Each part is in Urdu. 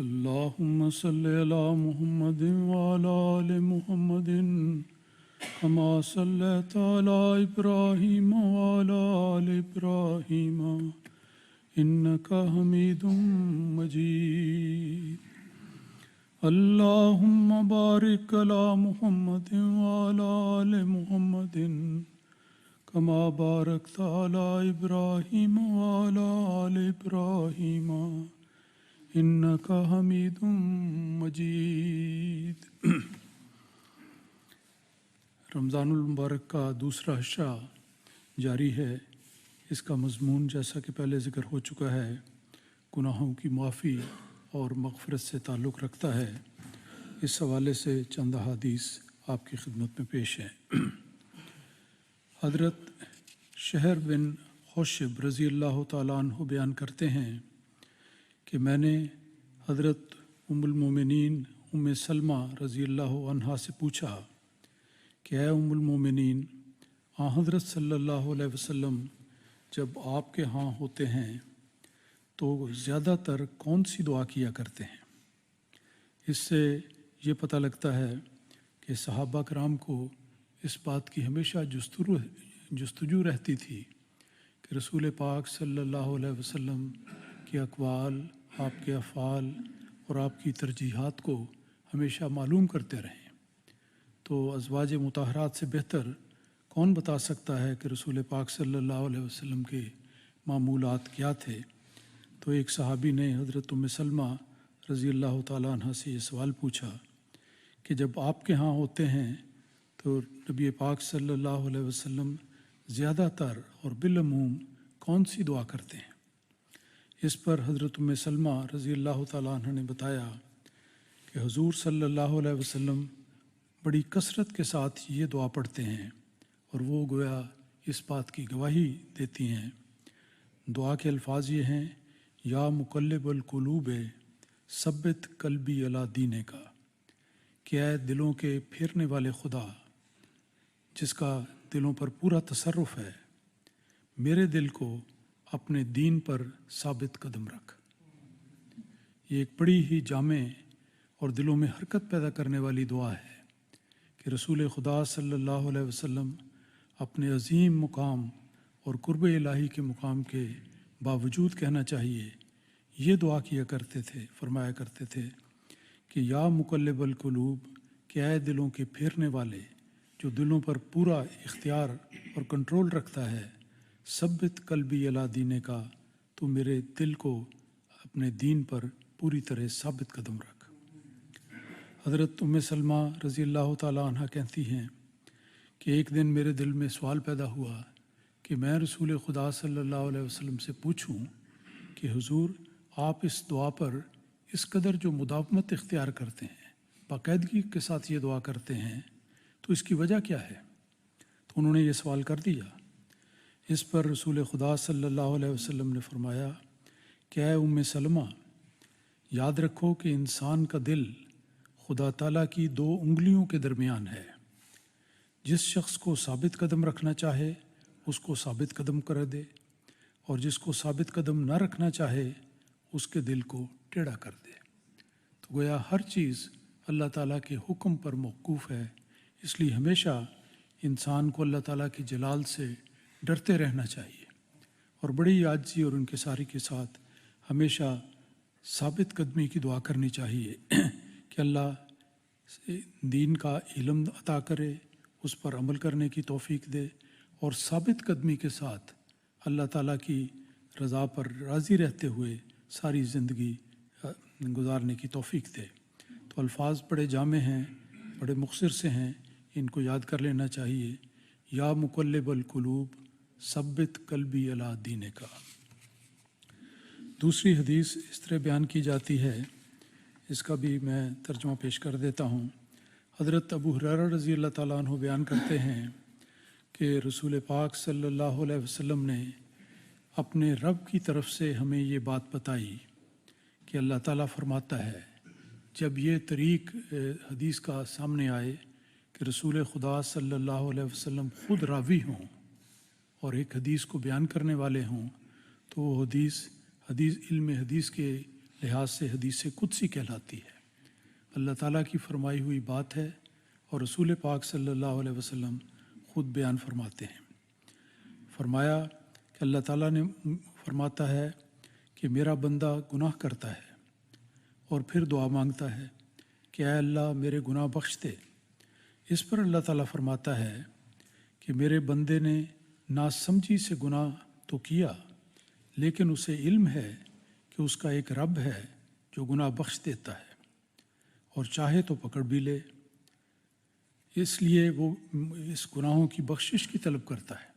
اللهم صل على محمد وعلى آل محمد كما صليت على إبراهيم وعلى آل إبراهيم إنك حميد مجيد اللهم بارك على محمد وعلى آل محمد كما باركت على إبراهيم وعلى آل إبراهيم إنك حميد مجيد۔ رمضان المبارک کا دوسرا حصہ جاری ہے۔ اس کا مضمون جیسا کہ پہلے ذکر ہو چکا ہے گناہوں کی معافی اور مغفرت سے تعلق رکھتا ہے۔ اس حوالے سے چند احادیث آپ کی خدمت میں پیش ہیں۔ حضرت شہر بن حوشب رضی اللہ تعالیٰ عنہ بیان کرتے ہیں کہ میں نے حضرت ام المومنین ام سلمہ رضی اللہ عنہا سے پوچھا کہ اے ام المومنین، حضرت صلی اللہ علیہ وسلم جب آپ کے ہاں ہوتے ہیں تو زیادہ تر کون سی دعا کیا کرتے ہیں؟ اس سے یہ پتہ لگتا ہے کہ صحابہ کرام کو اس بات کی ہمیشہ جستجو رہتی تھی کہ رسول پاک صلی اللہ علیہ وسلم کے اقوال، آپ کے افعال اور آپ کی ترجیحات کو ہمیشہ معلوم کرتے رہیں۔ تو ازواج مطہرات سے بہتر کون بتا سکتا ہے کہ رسول پاک صلی اللہ علیہ وسلم کے معمولات کیا تھے؟ تو ایک صحابی نے حضرت ام سلمہ رضی اللہ تعالیٰ عنہ سے یہ سوال پوچھا کہ جب آپ کے ہاں ہوتے ہیں تو نبی پاک صلی اللہ علیہ وسلم زیادہ تر اور بالعموم کون سی دعا کرتے ہیں؟ اس پر حضرت ام سلمہ رضی اللہ تعالیٰ عنہ نے بتایا کہ حضور صلی اللہ علیہ وسلم بڑی کثرت کے ساتھ یہ دعا پڑھتے ہیں اور وہ گویا اس بات کی گواہی دیتی ہیں۔ دعا کے الفاظ یہ ہیں: یا مقلب القلوب ثبت قلبی علی دینے کا، کہ اے دلوں کے پھیرنے والے خدا جس کا دلوں پر پورا تصرف ہے، میرے دل کو اپنے دین پر ثابت قدم رکھ۔ یہ ایک بڑی ہی جامع اور دلوں میں حرکت پیدا کرنے والی دعا ہے کہ رسول خدا صلی اللہ علیہ وسلم اپنے عظیم مقام اور قرب الہی کے مقام کے باوجود کہنا چاہیے، یہ دعا کیا کرتے تھے، فرمایا کرتے تھے کہ یا مقلب القلوب، کہ اے دلوں کے پھیرنے والے جو دلوں پر پورا اختیار اور کنٹرول رکھتا ہے، ثبت قلبی علی دینے کا، تو میرے دل کو اپنے دین پر پوری طرح ثابت قدم رکھ۔ حضرت ام سلمہ رضی اللہ تعالیٰ عنہ کہتی ہیں کہ ایک دن میرے دل میں سوال پیدا ہوا کہ میں رسول خدا صلی اللہ علیہ وسلم سے پوچھوں کہ حضور آپ اس دعا پر اس قدر جو مداومت اختیار کرتے ہیں، باقاعدگی کے ساتھ یہ دعا کرتے ہیں، تو اس کی وجہ کیا ہے؟ تو انہوں نے یہ سوال کر دیا۔ اس پر رسول خدا صلی اللہ علیہ وسلم نے فرمایا کہ اے ام سلمہ، یاد رکھو کہ انسان کا دل خدا تعالیٰ کی 2 انگلیوں کے درمیان ہے۔ جس شخص کو ثابت قدم رکھنا چاہے اس کو ثابت قدم کر دے، اور جس کو ثابت قدم نہ رکھنا چاہے اس کے دل کو ٹیڑھا کر دے۔ تو گویا ہر چیز اللہ تعالیٰ کے حکم پر موقوف ہے، اس لیے ہمیشہ انسان کو اللہ تعالیٰ کے جلال سے ڈرتے رہنا چاہیے اور بڑی عاجزی اور انکساری کے ساتھ ہمیشہ ثابت قدمی کی دعا کرنی چاہیے کہ اللہ دین کا علم عطا کرے، اس پر عمل کرنے کی توفیق دے، اور ثابت قدمی کے ساتھ اللہ تعالیٰ کی رضا پر راضی رہتے ہوئے ساری زندگی گزارنے کی توفیق دے۔ تو الفاظ بڑے جامع ہیں، بڑے مختصر سے ہیں، ان کو یاد کر لینا چاہیے۔ یا مقلب القلوب ثبت قلبی علی دینے کا۔ دوسری حدیث اس طرح بیان کی جاتی ہے، اس کا بھی میں ترجمہ پیش کر دیتا ہوں۔ حضرت ابو ہریرہ رضی اللہ تعالیٰ عنہ بیان کرتے ہیں کہ رسول پاک صلی اللہ علیہ وسلم نے اپنے رب کی طرف سے ہمیں یہ بات بتائی کہ اللہ تعالیٰ فرماتا ہے، جب یہ طریق حدیث کا سامنے آئے کہ رسول خدا صلی اللہ علیہ وسلم خود راوی ہوں اور ایک حدیث کو بیان کرنے والے ہوں، تو وہ حدیث علم حدیث کے لحاظ سے حدیث قدسی کہلاتی ہے۔ اللہ تعالیٰ کی فرمائی ہوئی بات ہے اور رسول پاک صلی اللہ علیہ وسلم خود بیان فرماتے ہیں۔ فرمایا کہ اللہ تعالیٰ نے فرماتا ہے کہ میرا بندہ گناہ کرتا ہے اور پھر دعا مانگتا ہے کہ اے اللہ میرے گناہ بخش دے۔ اس پر اللہ تعالیٰ فرماتا ہے کہ میرے بندے نے ناسمجھی سے گناہ تو کیا، لیکن اسے علم ہے کہ اس کا ایک رب ہے جو گناہ بخش دیتا ہے اور چاہے تو پکڑ بھی لے۔ اس لیے وہ اس گناہوں کی بخشش کی طلب کرتا ہے،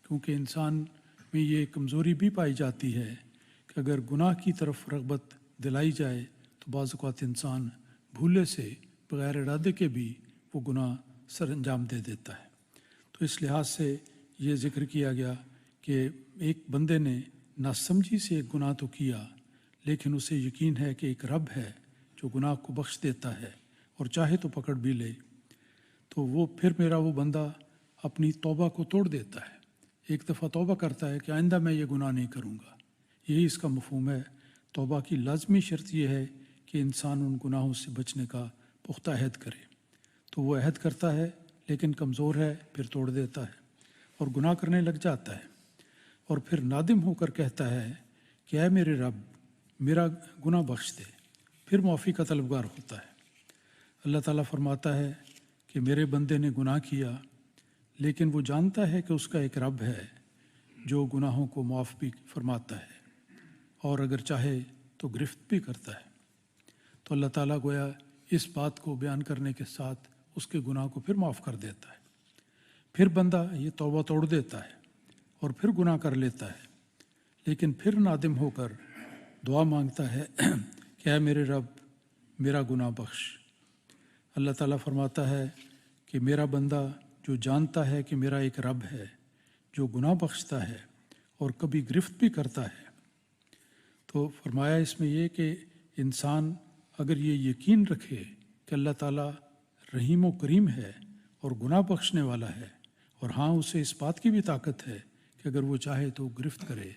کیونکہ انسان میں یہ کمزوری بھی پائی جاتی ہے کہ اگر گناہ کی طرف رغبت دلائی جائے تو بعض اوقات انسان بھولے سے بغیر ارادے کے بھی وہ گناہ سر انجام دے دیتا ہے۔ تو اس لحاظ سے یہ ذکر کیا گیا کہ ایک بندے نے ناسمجھی سے ایک گناہ تو کیا، لیکن اسے یقین ہے کہ ایک رب ہے جو گناہ کو بخش دیتا ہے اور چاہے تو پکڑ بھی لے، تو وہ پھر میرا وہ بندہ اپنی توبہ کو توڑ دیتا ہے۔ ایک دفعہ توبہ کرتا ہے کہ آئندہ میں یہ گناہ نہیں کروں گا، یہی اس کا مفہوم ہے۔ توبہ کی لازمی شرط یہ ہے کہ انسان ان گناہوں سے بچنے کا پختہ عہد کرے۔ تو وہ عہد کرتا ہے لیکن کمزور ہے، پھر توڑ دیتا ہے اور گناہ کرنے لگ جاتا ہے، اور پھر نادم ہو کر کہتا ہے کہ اے میرے رب میرا گناہ بخش دے، پھر معافی کا طلبگار ہوتا ہے۔ اللہ تعالیٰ فرماتا ہے کہ میرے بندے نے گناہ کیا، لیکن وہ جانتا ہے کہ اس کا ایک رب ہے جو گناہوں کو معاف بھی فرماتا ہے اور اگر چاہے تو گرفت بھی کرتا ہے۔ تو اللہ تعالیٰ گویا اس بات کو بیان کرنے کے ساتھ اس کے گناہ کو پھر معاف کر دیتا ہے۔ پھر بندہ یہ توبہ توڑ دیتا ہے اور پھر گناہ کر لیتا ہے، لیکن پھر نادم ہو کر دعا مانگتا ہے کہ اے میرے رب میرا گناہ بخش۔ اللہ تعالیٰ فرماتا ہے کہ میرا بندہ جو جانتا ہے کہ میرا ایک رب ہے جو گناہ بخشتا ہے اور کبھی گرفت بھی کرتا ہے، تو فرمایا اس میں یہ کہ انسان اگر یہ یقین رکھے کہ اللہ تعالیٰ رحیم و کریم ہے اور گناہ بخشنے والا ہے، اور ہاں اسے اس بات کی بھی طاقت ہے کہ اگر وہ چاہے تو گرفت کرے،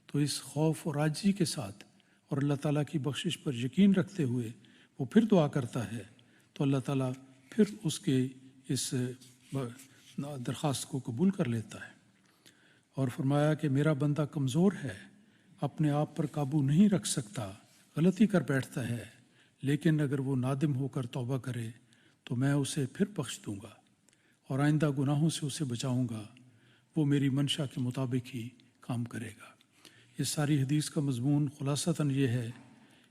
تو اس خوف اور عاجزی کے ساتھ اور اللہ تعالیٰ کی بخشش پر یقین رکھتے ہوئے وہ پھر دعا کرتا ہے، تو اللہ تعالیٰ پھر اس کے اس درخواست کو قبول کر لیتا ہے۔ اور فرمایا کہ میرا بندہ کمزور ہے، اپنے آپ پر قابو نہیں رکھ سکتا، غلطی کر بیٹھتا ہے، لیکن اگر وہ نادم ہو کر توبہ کرے تو میں اسے پھر بخش دوں گا اور آئندہ گناہوں سے اسے بچاؤں گا، وہ میری منشا کے مطابق ہی کام کرے گا۔ یہ ساری حدیث کا مضمون خلاصتاً یہ ہے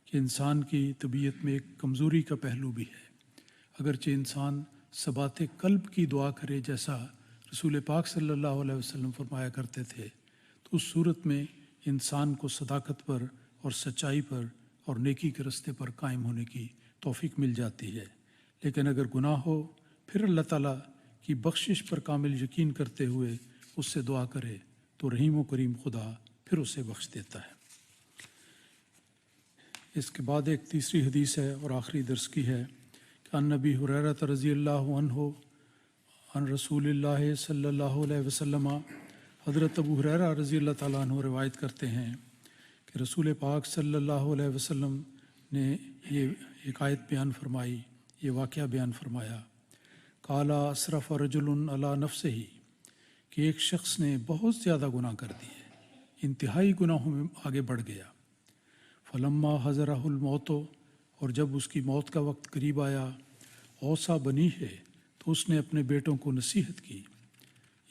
کہ انسان کی طبیعت میں ایک کمزوری کا پہلو بھی ہے۔ اگرچہ انسان ثبات قلب کی دعا کرے جیسا رسول پاک صلی اللہ علیہ وسلم فرمایا کرتے تھے، تو اس صورت میں انسان کو صداقت پر اور سچائی پر اور نیکی کے رستے پر قائم ہونے کی توفیق مل جاتی ہے۔ لیکن اگر گناہ ہو پھر اللہ تعالیٰ کی بخشش پر کامل یقین کرتے ہوئے اس سے دعا کرے تو رحیم و کریم خدا پھر اسے بخش دیتا ہے۔ اس کے بعد ایک تیسری حدیث ہے اور آخری درس کی ہے کہ عن نبی ہریرہ رضی اللہ عنہ عن رسول اللہ صلی اللہ علیہ وسلم، حضرت ابو ہریرہ رضی اللہ تعالیٰ عنہ روایت کرتے ہیں کہ رسول پاک صلی اللہ علیہ وسلم نے یہ ایک آیت بیان فرمائی، یہ واقعہ بیان فرمایا، قالا اسرف رجل علی نفسہ، کہ ایک شخص نے بہت زیادہ گناہ کر دیے، انتہائی گناہوں میں آگے بڑھ گیا۔ فلما حضرہ الموت، اور جب اس کی موت کا وقت قریب آیا، اوصى بنیہ، تو اس نے اپنے بیٹوں کو نصیحت کی۔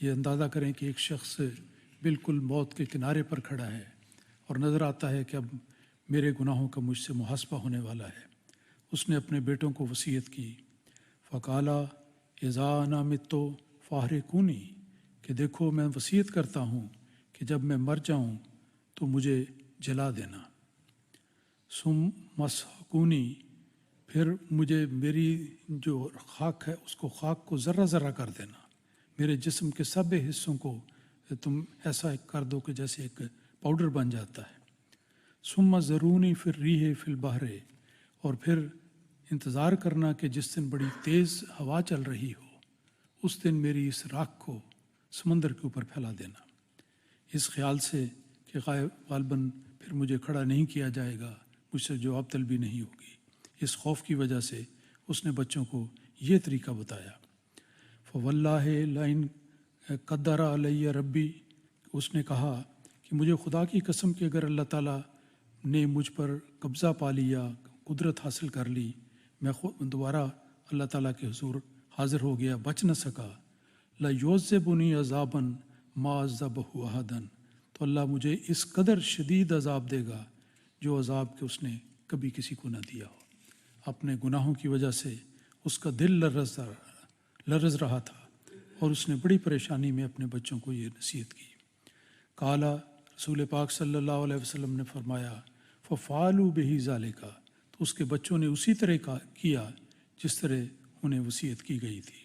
یہ اندازہ کریں کہ ایک شخص بالکل موت کے کنارے پر کھڑا ہے اور نظر آتا ہے کہ اب میرے گناہوں کا مجھ سے محاسبہ ہونے والا ہے۔ اس نے اپنے بیٹوں کو وصیت کی، فقالا اذا انا مت فاحرقونی، کہ دیکھو میں وصیت کرتا ہوں کہ جب میں مر جاؤں تو مجھے جلا دینا، ثم مسحقونی، پھر مجھے میری جو خاک ہے اس کو خاک کو ذرہ ذرہ کر دینا، میرے جسم کے سب حصوں کو تم ایسا کر دو کہ جیسے ایک پاؤڈر بن جاتا ہے۔ ثم ذرونی فی الریح فی البحر، اور پھر انتظار کرنا کہ جس دن بڑی تیز ہوا چل رہی ہو اس دن میری اس راکھ کو سمندر کے اوپر پھیلا دینا، اس خیال سے کہ غالباً پھر مجھے کھڑا نہیں کیا جائے گا، مجھ سے جواب طلبی نہیں ہوگی۔ اس خوف کی وجہ سے اس نے بچوں کو یہ طریقہ بتایا۔ فواللہ لئن قدر علیہ ربی، اس نے کہا کہ مجھے خدا کی قسم کہ اگر اللہ تعالیٰ نے مجھ پر قبضہ پا لیا، قدرت حاصل کر لی، میں دوبارہ اللہ تعالیٰ کے حضور حاضر ہو گیا، بچ نہ سکا، لَيُعَذِّبُنِي عَذَابًا مَا عَذَّبَهُ أَحَدًا، تو اللہ مجھے اس قدر شدید عذاب دے گا جو عذاب کہ اس نے کبھی کسی کو نہ دیا ہو۔ اپنے گناہوں کی وجہ سے اس کا دل لرز رہا تھا اور اس نے بڑی پریشانی میں اپنے بچوں کو یہ نصیحت کی۔ قالا، رسول پاک صلی اللہ علیہ وسلم نے فرمایا، فَفَعَلُوا بِهِ ذَلِكَ، تو اس کے بچوں نے اسی طرح کیا جس طرح انہیں وصیت کی گئی تھی۔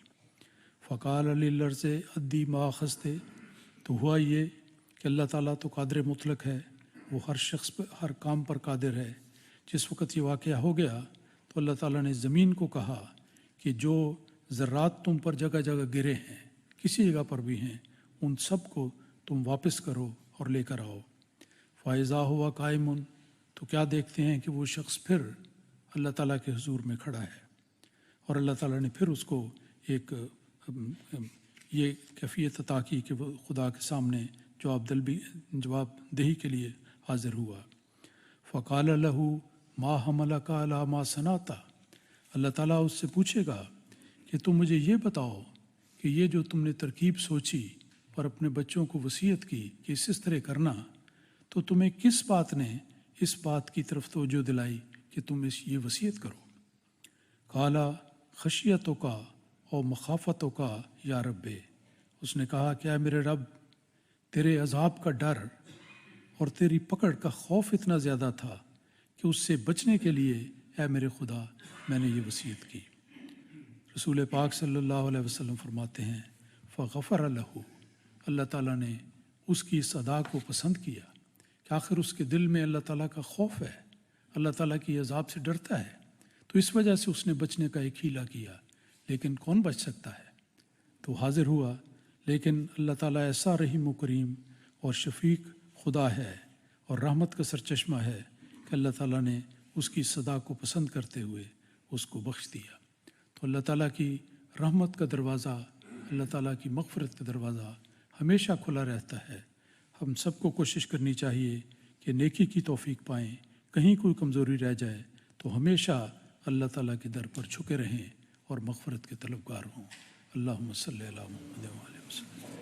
فقال للارض ادی ما اخذت، تو ہوا یہ کہ اللہ تعالیٰ تو قادر مطلق ہے، وہ ہر شخص پر ہر کام پر قادر ہے۔ جس وقت یہ واقعہ ہو گیا تو اللہ تعالیٰ نے زمین کو کہا کہ جو ذرات تم پر جگہ جگہ گرے ہیں، کسی جگہ پر بھی ہیں، ان سب کو تم واپس کرو اور لے کر آؤ۔ فائزہ ہوا قائم، تو کیا دیکھتے ہیں کہ وہ شخص پھر اللہ تعالیٰ کے حضور میں کھڑا ہے، اور اللہ تعالیٰ نے پھر اس کو ایک یہ کیفیت عطا کی کہ وہ خدا کے سامنے جواب دہی کے لیے حاضر ہوا۔ فقال لہ ما حملک علی ما صنعت، اللہ تعالیٰ اس سے پوچھے گا کہ تم مجھے یہ بتاؤ کہ یہ جو تم نے ترکیب سوچی اور اپنے بچوں کو وصیت کی کہ اس طرح کرنا، تو تمہیں کس بات نے اس بات کی طرف توجہ دلائی کہ تم یہ وصیت کرو؟ قالا خشیتوں کا اور مخافتوں کا یا رب، اس نے کہا کہ اے میرے رب، تیرے عذاب کا ڈر اور تیری پکڑ کا خوف اتنا زیادہ تھا کہ اس سے بچنے کے لیے اے میرے خدا میں نے یہ وصیت کی۔ رسول پاک صلی اللہ علیہ وسلم فرماتے ہیں فغفر لہ، اللہ تعالیٰ نے اس کی اس ادا کو پسند کیا کہ آخر اس کے دل میں اللہ تعالیٰ کا خوف ہے، اللہ تعالیٰ کی عذاب سے ڈرتا ہے، تو اس وجہ سے اس نے بچنے کا ایک ہیلا کیا۔ لیکن کون بچ سکتا ہے؟ تو حاضر ہوا، لیکن اللہ تعالیٰ ایسا رحیم و کریم اور شفیق خدا ہے اور رحمت کا سرچشمہ ہے کہ اللہ تعالیٰ نے اس کی صدا کو پسند کرتے ہوئے اس کو بخش دیا۔ تو اللہ تعالیٰ کی رحمت کا دروازہ، اللہ تعالیٰ کی مغفرت کا دروازہ ہمیشہ کھلا رہتا ہے۔ ہم سب کو کوشش کرنی چاہیے کہ نیکی کی توفیق پائیں، کہیں کوئی کمزوری رہ جائے تو ہمیشہ اللہ تعالیٰ کے در پر جھکے رہیں اور مغفرت کے طلبگار ہوں۔ اللہم صلی علی محمد و علیہ وسلم۔